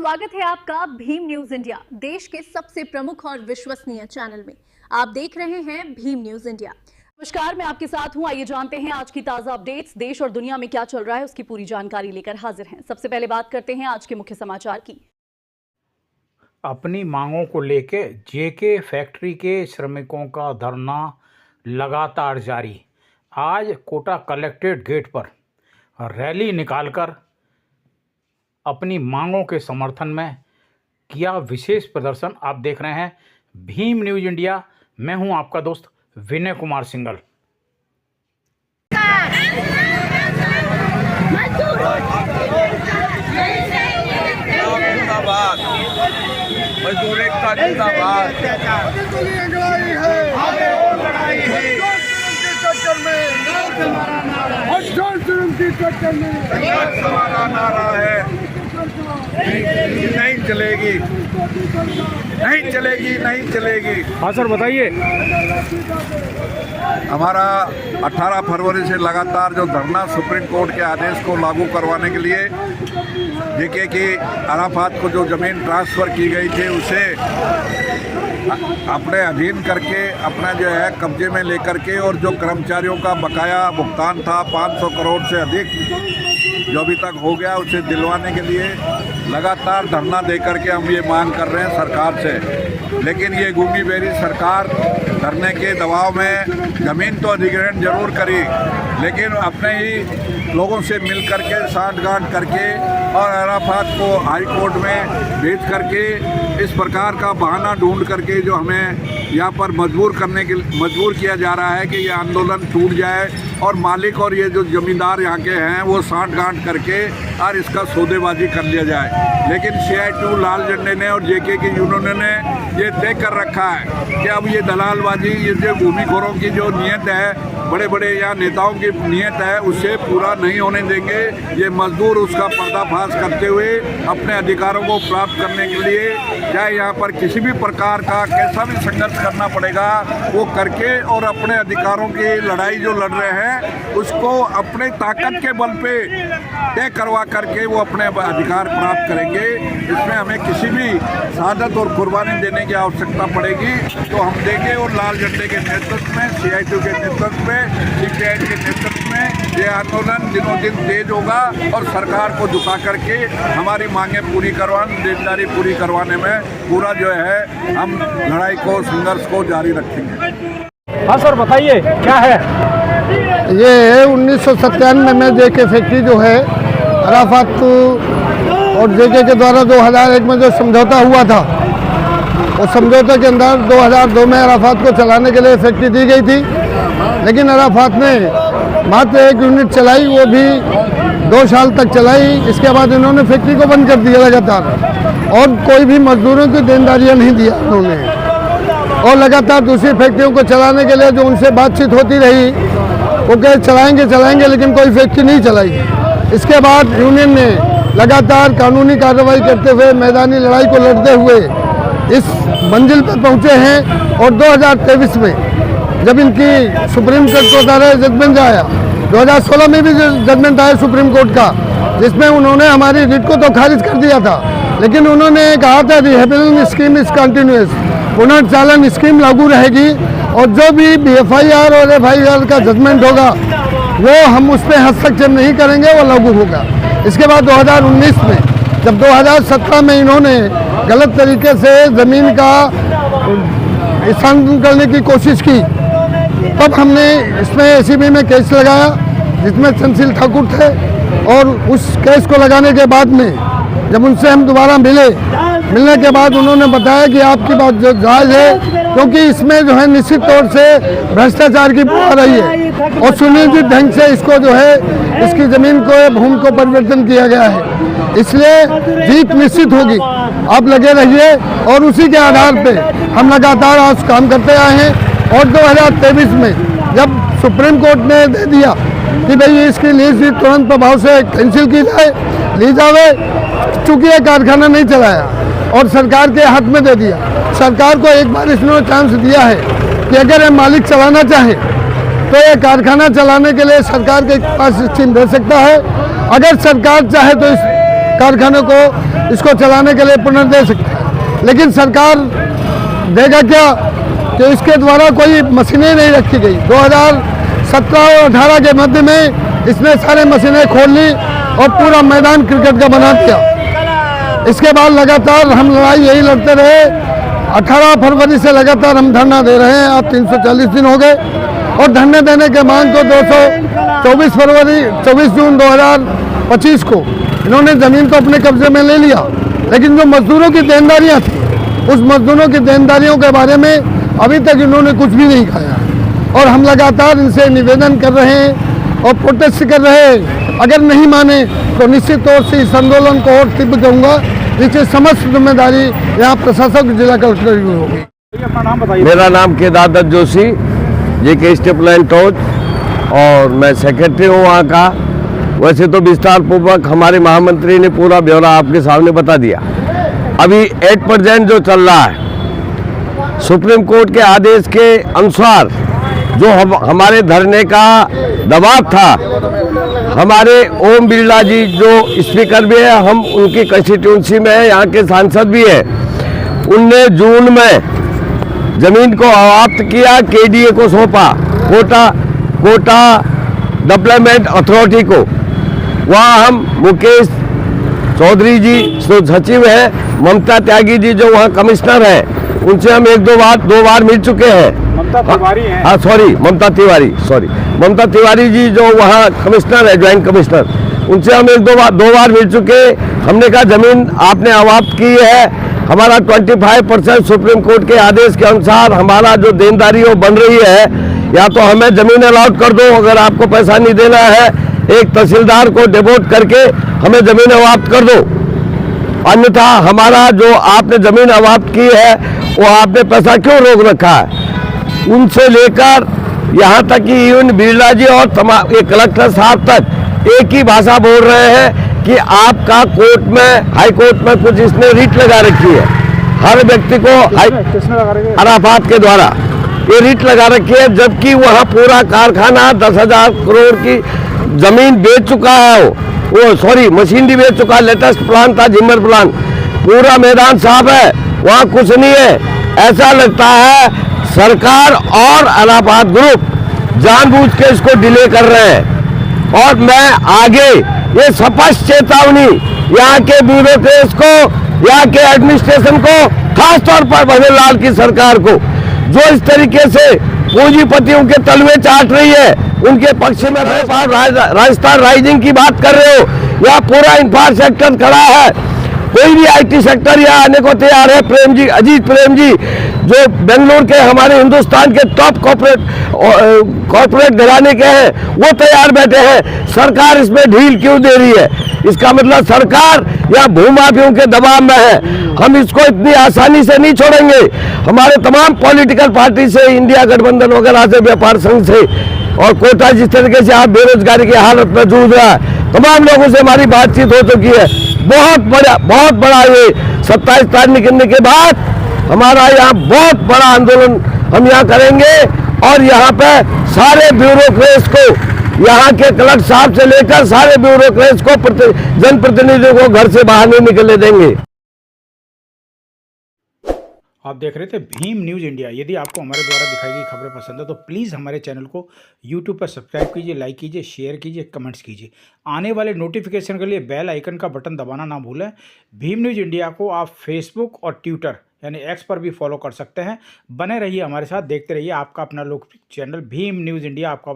स्वागत है आपका भीम न्यूज इंडिया, देश के सबसे प्रमुख और विश्वसनीय चैनल में। आप देख रहे हैं भीम न्यूज इंडिया। नमस्कार, मैं आपके साथ हूं। आइए जानते हैं आज की ताजा अपडेट्स। देश और दुनिया में क्या चल रहा है उसकी पूरी जानकारी लेकर हाजिर हैं। सबसे पहले बात करते हैं आज के मुख्य समाचार की। अपनी मांगों को लेकर जेके फैक्ट्री के श्रमिकों का धरना लगातार जारी। आज कोटा कलेक्ट्रेट गेट पर रैली निकालकर अपनी मांगों के समर्थन में किया विशेष प्रदर्शन। आप देख रहे हैं भीम न्यूज इंडिया। मैं हूं आपका दोस्त विनय कुमार सिंगल। मजदूर एकता जिंदाबाद। हमारा नारा है नहीं चलेगी, नहीं चलेगी, नहीं चलेगी। हाँ सर, बताइए। हमारा 18 फरवरी से लगातार जो धरना सुप्रीम कोर्ट के आदेश को लागू करवाने के लिए जेके की अराफात को जो ज़मीन ट्रांसफ़र की गई थी उसे अपने अधीन करके अपना जो है कब्जे में लेकर के, और जो कर्मचारियों का बकाया भुगतान था 500 करोड़ से अधिक जो अभी तक हो गया, उसे दिलवाने के लिए लगातार धरना देकर के हम ये मांग कर रहे हैं सरकार से। लेकिन ये गूंगी बेरी सरकार धरने के दबाव में ज़मीन तो अधिग्रहण जरूर करी, लेकिन अपने ही लोगों से मिल करके साठगांठ करके और अराफात को हाई कोर्ट में भेज करके इस प्रकार का बहाना ढूंढ करके जो हमें यहाँ पर मजबूर किया जा रहा है कि ये आंदोलन टूट जाए और मालिक और ये जो ज़मींदार यहाँ के हैं वो साठगांठ करके और इसका सौदेबाजी कर लिया जाए। लेकिन CITU लाल झंडे ने और जेके की यूनियन ने ये तय कर रखा है कि अब ये दलालबाजी, ये जो भूमिखोरों की जो नीयत है, बड़े बड़े यहाँ नेताओं की नीयत है, उसे पूरा नहीं होने देंगे। ये मजदूर उसका पर्दाफाश करते हुए अपने अधिकारों को प्राप्त करने के लिए चाहे यहाँ पर किसी भी प्रकार का कैसा भी संघर्ष करना पड़ेगा वो करके, और अपने अधिकारों की लड़ाई जो लड़ रहे हैं उसको अपने ताकत के बल पे तय करवा करके वो अपने अधिकार प्राप्त करेंगे। इसमें हमें किसी भी शहादत और कुर्बानी देने की आवश्यकता पड़ेगी तो हम देंगे, और लाल झंडे के नेतृत्व में, CITU के नेतृत्व में, CPI के नेतृत्व में ये आंदोलन दिनों दिन तेज होगा और सरकार को झुका करके हमारी मांगें पूरी करवाने, देनदारी पूरी करवाने में पूरा जो है हम लड़ाई को, संघर्ष को जारी रखेंगे। हाँ सर, बताइए क्या है ये 1997 में जेके फैक्ट्री जो है अराफात और जेके के द्वारा 2001 में जो समझौता हुआ था, उस समझौते के अंदर 2002 में अराफात को चलाने के लिए फैक्ट्री दी गई थी, लेकिन अराफात ने मात्र 1 यूनिट चलाई, वो भी 2 साल तक चलाई। इसके बाद इन्होंने फैक्ट्री को बंद कर दिया लगातार, और कोई भी मजदूरों की देनदारियाँ नहीं दिया उन्होंने, और लगातार दूसरी फैक्ट्रियों को चलाने के लिए जो उनसे बातचीत होती रही वो कहे चलाएंगे, लेकिन कोई फैक्ट्री नहीं चलाई। इसके बाद यूनियन ने लगातार कानूनी कार्रवाई करते हुए, मैदानी लड़ाई को लड़ते हुए इस मंजिल पर पहुंचे हैं, और 2023 में जब इनकी सुप्रीम कोर्ट को द्वारा जजमेंट आया, 2016 में भी जजमेंट आया सुप्रीम कोर्ट का, जिसमें उन्होंने हमारी रिट को तो खारिज कर दिया था, लेकिन उन्होंने कहा था रिहेबिलिटेशन स्कीम इज कंटिन्यूअस, पुनर्चालन स्कीम लागू रहेगी, और जो भी FIR और FIR का जजमेंट होगा वो हम उस पर हस्तक्षेप नहीं करेंगे, वो लागू होगा। इसके बाद 2019 में जब 2017 में इन्होंने गलत तरीके से ज़मीन का स्थानांतरण करने की कोशिश की, तब हमने इसमें ACB में केस लगाया जिसमें चंचल ठाकुर थे, और उस केस को लगाने के बाद में जब उनसे हम दोबारा मिलने के बाद उन्होंने बताया कि आपकी बात जो जायज़ है, क्योंकि इसमें जो है निश्चित तौर से भ्रष्टाचार की बुआ रही है, और सुनियोजित ढंग से इसको जो है इसकी ज़मीन को, भूमि को परिवर्तन किया गया है, इसलिए जीत निश्चित होगी। आप लगे रहिए, और उसी के आधार पे हम लगातार आज काम करते आए हैं, और 2023 में जब सुप्रीम कोर्ट ने दे दिया कि भाई इसकी लीज भी तुरंत प्रभाव से कैंसिल की जाए, ली जावे, चूँकि ये कारखाना नहीं चलाया और सरकार के हाथ में दे दिया। सरकार को एक बार इसने चांस दिया है कि अगर ये मालिक चलाना चाहे तो ये कारखाना चलाने के लिए सरकार के पास स्कीम दे सकता है। अगर सरकार चाहे तो इस कारखानों को इसको चलाने के लिए पुनर्दे सकते हैं। लेकिन सरकार देगा क्या कि इसके द्वारा कोई मशीनें नहीं रखी गई। 2017 और 18 के मध्य में इसने सारे मशीनें खोल ली और पूरा मैदान क्रिकेट का बना दिया। इसके बाद लगातार हम लड़ाई यही लड़ते रहे। 18 फरवरी से लगातार हम धरना दे रहे हैं, अब 340 दिन हो गए और धरने देने के मांग को 24 जून 2025 को इन्होंने ज़मीन को अपने कब्जे में ले लिया। लेकिन जो मजदूरों की देनदारियां थी, उस मजदूरों की देनदारियों के बारे में अभी तक इन्होंने कुछ भी नहीं खाया और हम लगातार इनसे निवेदन कर रहे हैं और प्रोटेस्ट कर रहे हैं। अगर नहीं माने तो निश्चित तौर से इस आंदोलन को और तीव्र करूँगा, जिसकी समस्त जिम्मेदारी यहाँ प्रशासक जिला कलेक्टर की होगी। अपना नाम बताइए। मेरा नाम Kedar Dutt Joshi, JK step line टोच, और मैं सेक्रेटरी हूँ वहाँ का। वैसे तो विस्तार पूर्वक हमारे महामंत्री ने पूरा ब्यौरा आपके सामने बता दिया। अभी 8% जो चल रहा है, सुप्रीम कोर्ट के आदेश के अनुसार जो हमारे धरने का दबाव था, हमारे ओम बिरला जी जो स्पीकर भी है, हम उनकी कंस्टिट्यूंसी में है, यहाँ के सांसद भी है, उनने जून में जमीन को समाप्त किया, KDA को सौंपा, कोटा डेवलपमेंट अथॉरिटी को। वहाँ हम मुकेश चौधरी जी जो सचिव है, ममता त्यागी जी जो वहाँ कमिश्नर है, उनसे हम दो बार मिल चुके हैं। ममता तिवारी हैं। हाँ ममता तिवारी जी जो वहाँ कमिश्नर है, ज्वाइंट कमिश्नर, उनसे हम दो बार मिल चुके। हमने कहा जमीन आपने समाप्त की है, हमारा 25% सुप्रीम कोर्ट के आदेश के अनुसार हमारा जो देनदारी वो बन रही है, या तो हमें जमीन अलॉट कर दो, अगर आपको पैसा नहीं देना है एक तहसीलदार को डिवोट करके हमें जमीन समाप्त कर दो, अन्यथा हमारा जो आपने जमीन समाप्त की है वो आपने पैसा क्यों रोक रखा है। उनसे लेकर यहाँ तक कि इवन बिरला जी और कलेक्टर साहब तक एक ही भाषा बोल रहे हैं कि आपका कोर्ट में, हाई कोर्ट में कुछ इसने रीट लगा रखी है, हर व्यक्ति को अराफात के द्वारा ये रीट लगा रखी है, जबकि वहाँ पूरा कारखाना 10,000 करोड़ की जमीन बेच चुका है। वो सॉरी मशीनरी बेच चुका है, लेटेस्ट प्लान था जिम्मर प्लान, पूरा मैदान साफ है, वहाँ कुछ नहीं है। ऐसा लगता है सरकार और अलाहाबाद ग्रुप जानबूझ के इसको डिले कर रहे हैं। और मैं आगे ये स्पष्ट चेतावनी यहाँ के ब्यूरोक्रेट्स को, यहाँ के एडमिनिस्ट्रेशन को, खासतौर पर भजनलाल की सरकार को, जो इस तरीके से पूंजीपतियों के तलवे चाट रही है, उनके पक्ष में राजस्थान राइजिंग की बात कर रहे हो, यहाँ पूरा इंफ्रास्ट्रक्चर खड़ा है, कोई भी IT सेक्टर यहाँ आने को तैयार है। प्रेम जी, अजीत प्रेम जी जो बेंगलुरु के हमारे हिंदुस्तान के टॉप कॉर्पोरेट घराने के हैं, वो तैयार बैठे हैं। सरकार इसमें ढील क्यों दे रही है? इसका मतलब सरकार या भूमाफियों के दबाव में है। हम इसको इतनी आसानी से नहीं छोड़ेंगे। हमारे तमाम पॉलिटिकल पार्टी से, इंडिया गठबंधन वगैरह से, व्यापार संघ से, और कोटा जिस तरीके से आप बेरोजगारी की हालत में जूझ रहा है, तमाम लोगों से हमारी बातचीत हो चुकी है। बहुत बड़ा ये 27 तारीख निकलने के बाद हमारा यहाँ बहुत बड़ा आंदोलन हम यहाँ करेंगे, और यहाँ पे सारे ब्यूरोक्रेट्स को, यहाँ के कलेक्टर साहब से लेकर सारे ब्यूरोक्रेट्स को, जनप्रतिनिधियों को घर से बाहर नहीं निकलने देंगे। आप देख रहे थे भीम न्यूज़ इंडिया। यदि आपको हमारे द्वारा दिखाई गई खबरें पसंद है तो प्लीज़ हमारे चैनल को यूट्यूब पर सब्सक्राइब कीजिए, लाइक कीजिए, शेयर कीजिए, कमेंट्स कीजिए। आने वाले नोटिफिकेशन के लिए बेल आइकन का बटन दबाना ना भूलें। भीम न्यूज़ इंडिया को आप फेसबुक और ट्विटर यानी X पर भी फॉलो कर सकते हैं। बने रहिए हमारे साथ, देखते रहिए आपका अपना लोकप्रिय चैनल भीम न्यूज़ इंडिया। आपका